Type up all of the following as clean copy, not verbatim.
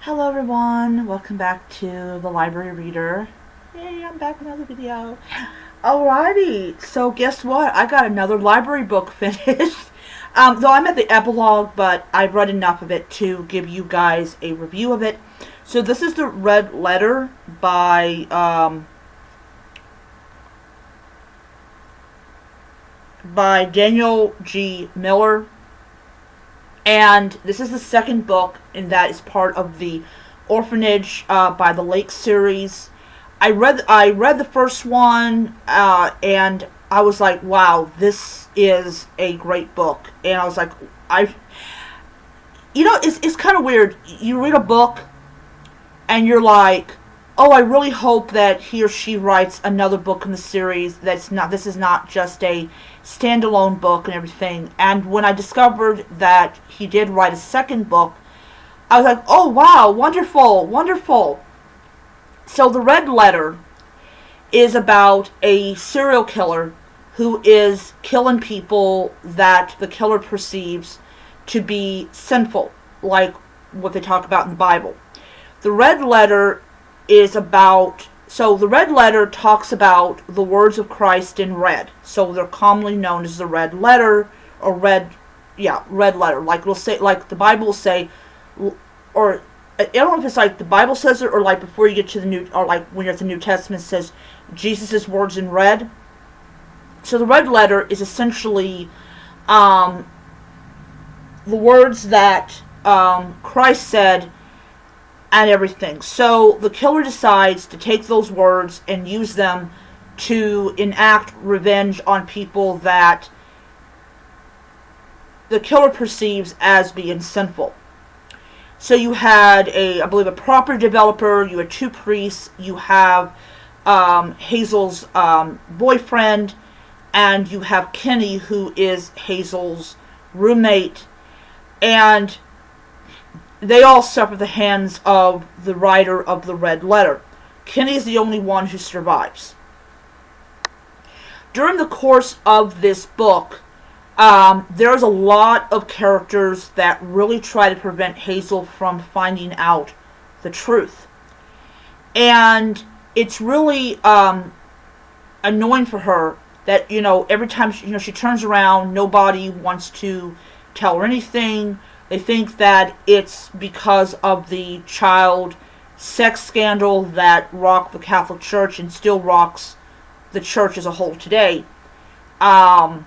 Hello everyone, welcome back to the Library Reader. Yay, I'm back with another video. Alrighty, so guess what? I got another library book finished. Though I'm at the epilogue, but I've read enough of it to give you guys a review of it. So this is The Red Letter by Daniel G. Miller. And this is the second book, and that is part of the Orphanage by the Lake series. I read the first one, and I was like, wow, this is a great book. And I was like, it's kind of weird. You read a book, and you're like, oh, I really hope that he or she writes another book in the series. This is not just a standalone book and everything. And when I discovered that he did write a second book, I was like, oh wow, wonderful, wonderful. So The Red Letter is about a serial killer who is killing people that the killer perceives to be sinful, like what they talk about in the Bible. The Red Letter the Red Letter talks about the words of Christ in red. So they're commonly known as the Red Letter, or Red Letter. Like the Bible will say, or I don't know if it's like the Bible says it, or like before you get to the New, or like when you're at the New Testament, it says Jesus' words in red. So the Red Letter is essentially the words that Christ said and everything. So the killer decides to take those words and use them to enact revenge on people that the killer perceives as being sinful. So you had I believe a property developer, you had two priests, you have Hazel's boyfriend, and you have Kenny, who is Hazel's roommate, and they all suffer the hands of the writer of the Red Letter. Kenny is the only one who survives. During the course of this book, there's a lot of characters that really try to prevent Hazel from finding out the truth. And it's really annoying for her that, every time she turns around, nobody wants to tell her anything. They think that it's because of the child sex scandal that rocked the Catholic Church and still rocks the church as a whole today. But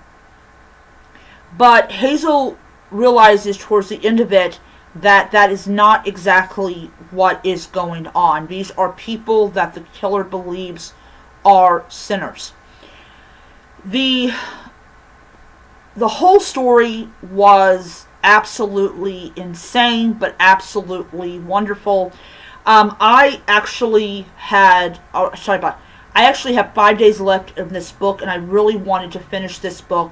Hazel realizes towards the end of it that that is not exactly what is going on. These are people that the killer believes are sinners. The whole story was absolutely insane, but absolutely wonderful. I actually have 5 days left of this book, and I really wanted to finish this book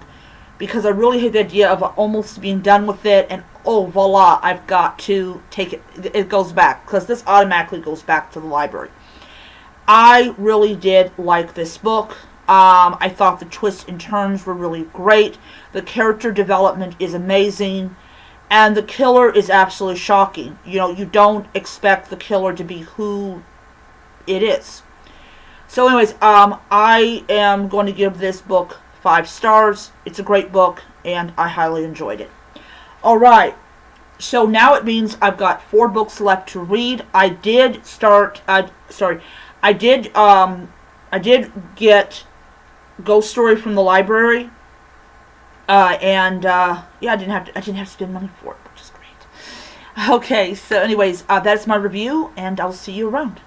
because I really hate the idea of almost being done with it, and oh voila, I've got to take it. It goes back, because this automatically goes back to the library. I really did like this book. I thought the twists and turns were really great. The character development is amazing. And the killer is absolutely shocking. You don't expect the killer to be who it is. So anyways, I am going to give this book 5 stars. It's a great book, and I highly enjoyed it. Alright, so now it means I've got 4 books left to read. I did get Ghost Story from the library. I didn't have to spend money for it, which is great. Okay, so anyways, that's my review, and I'll see you around.